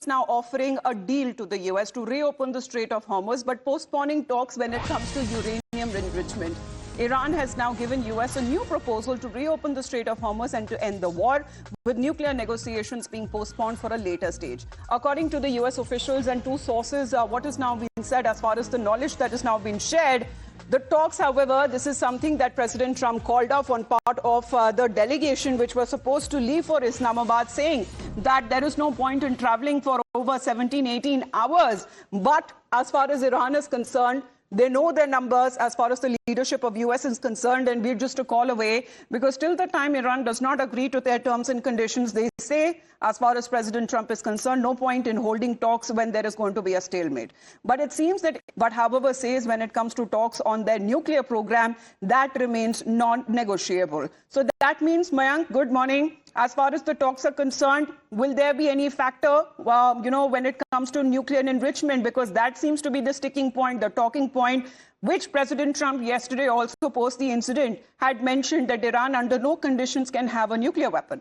now offering a deal to the US to reopen the Strait of Hormuz, but postponing talks when it comes to uranium enrichment. Iran has now given US a new proposal to reopen the Strait of Hormuz and to end the war, with nuclear negotiations being postponed for a later stage. According to the US officials and two sources, what is now being said as far as the knowledge that is now being shared, the talks, however, this is something that President Trump called off on part of the delegation which was supposed to leave for Islamabad, saying that there is no point in traveling for over 17, 18 hours. But as far as Iran is concerned, they know their numbers as far as the leadership of US is concerned, and we're just a call away, because till the time Iran does not agree to their terms and conditions, they say, as far as President Trump is concerned, no point in holding talks when there is going to be a stalemate. But it seems that, however says when it comes to talks on their nuclear program, that remains non-negotiable. So that means, Mayank, good morning. As far as the talks are concerned, will there be any factor, when it comes to nuclear enrichment? Because that seems to be the sticking point, the talking point, which President Trump yesterday, also post the incident, had mentioned that Iran under no conditions can have a nuclear weapon.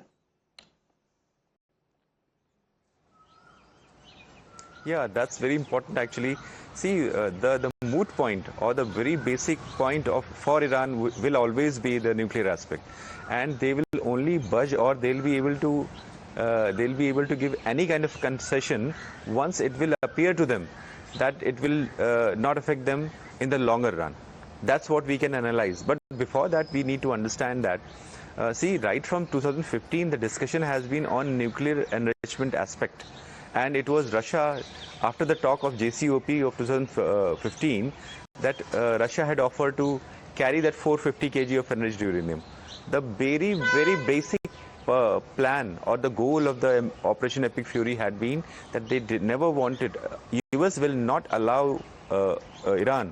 Yeah, that's very important actually. See, the moot point or the very basic point for Iran will always be the nuclear aspect, and they will only budge, or they'll be able to give any kind of concession once it will appear to them that it will not affect them in the longer run. That's what we can analyze. But before that, we need to understand that see, right from 2015, the discussion has been on nuclear enrichment aspect. And it was Russia, after the talk of JCPOA of 2015, that Russia had offered to carry that 450 kg of enriched uranium. The very, very basic plan or the goal of the Operation Epic Fury had been that they never wanted, US will not allow Iran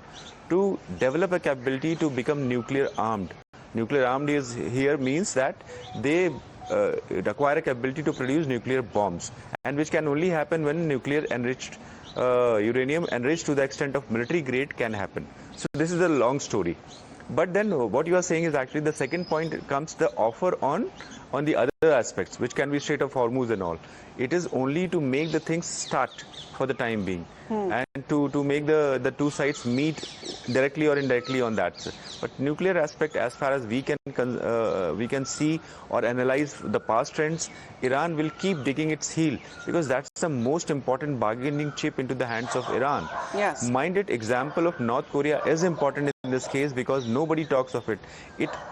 to develop a capability to become nuclear armed. Nuclear armed means that they acquire a capability to produce nuclear bombs, and which can only happen when nuclear enriched uranium enriched to the extent of military grade can happen. So this is a long story. But then what you are saying is actually the second point comes the offer on the other aspects, which can be Strait of Hormuz and all. It is only to make the things start for the time being, and to make the two sides meet directly or indirectly on that. But nuclear aspect, as far as we can see or analyze the past trends, Iran will keep digging its heel, because that's the most important bargaining chip into the hands of Iran. Yes. Mind it, example of North Korea is important in this case, because nobody talks of it.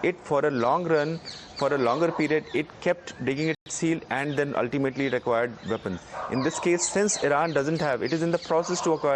It for a long run, for a longer period, it kept digging its heel, and then ultimately it acquired weapons. In this case, since Iran doesn't have, it is in the process to acquire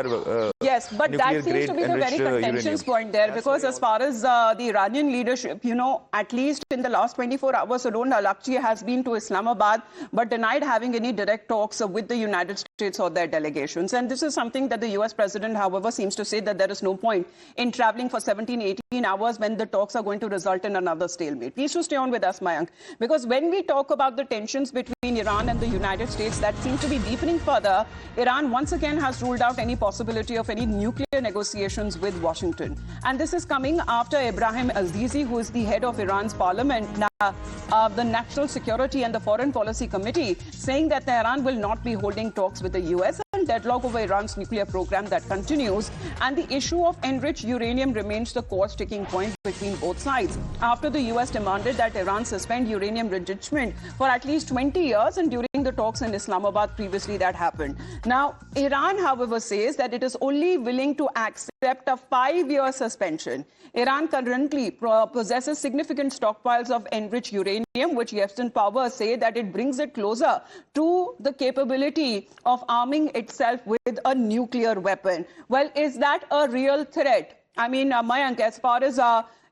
yes, but that seems to be the very contentious point there, because as far as the Iranian leadership, at least in the last 24 hours alone, Al-Aqchi has been to Islamabad, but denied having any direct talks with the United States or their delegations. And this is something that the US president, however, seems to say that there is no point in traveling for 17, 18 hours when the talks are going to result in another stalemate. Please to stay on with us, Mayank, because when we talk about the tensions between Iran and the United States that seem to be deepening further, Iran once again has ruled out any possibility of any nuclear negotiations with Washington. And this is coming after Ibrahim Azizi, who is the head of Iran's parliament, the National Security and the Foreign Policy Committee, saying that Tehran will not be holding talks with the US, and deadlock over Iran's nuclear program that continues. And the issue of enriched uranium remains the core sticking point between both sides, after the US demanded that Iran suspend uranium enrichment for at least 20 years, and during the talks in Islamabad previously that happened. Now, Iran, however, says that it is only willing to accept a 5-year suspension. Iran currently possesses significant stockpiles of enriched uranium, which Western powers say that it brings it closer to the capability of arming itself with a nuclear weapon. Well, is that a real threat? I mean, Mayank, as far as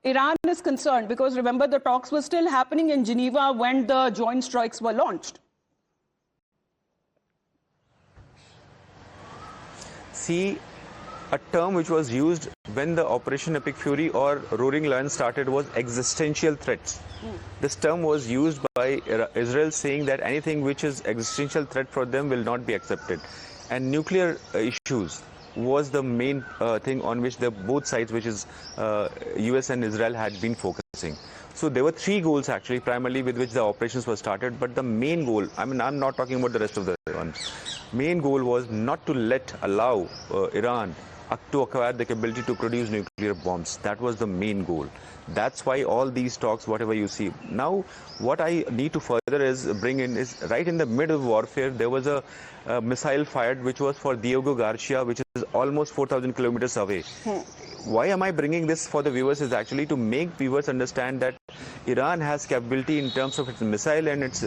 Iran is concerned, because remember the talks were still happening in Geneva when the joint strikes were launched. See, a term which was used when the Operation Epic Fury or Roaring Lion started was existential threats. This term was used by Israel, saying that anything which is existential threat for them will not be accepted. And nuclear issues was the main thing on which both sides, which is US and Israel, had been focusing. So there were 3 goals actually, primarily with which the operations were started. But the main goal, I mean, I'm not talking about the rest of the ones. main goal was not to allow Iran to acquire the ability to produce nuclear bombs. That was the main goal. That's why all these talks, whatever you see. Now, what I need to further is bring in is right in the middle of warfare, there was a missile fired which was for Diego Garcia, which is almost 4,000 kilometers away. Why am I bringing this for the viewers is actually to make viewers understand that Iran has capability in terms of its missile and its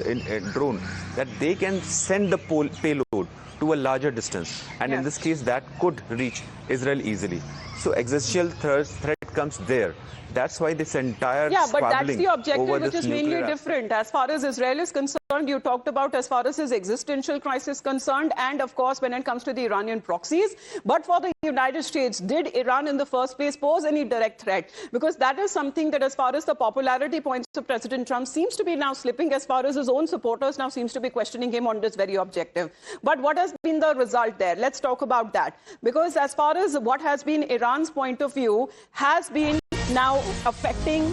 drone, that they can send the payload to a larger distance. And in this case, that could reach Israel easily. So existential threat comes there. That's why this entire but that's the objective, which is mainly different. As far as Israel is concerned, you talked about as far as his existential crisis concerned, and of course when it comes to the Iranian proxies. But for the United States, did Iran in the first place pose any direct threat? Because that is something that as far as the popularity points of President Trump seems to be now slipping, as far as his own supporters now seems to be questioning him on this very objective. But what has been the result there? Let's talk about that. Because as far as what has been Iran's point of view has been now affecting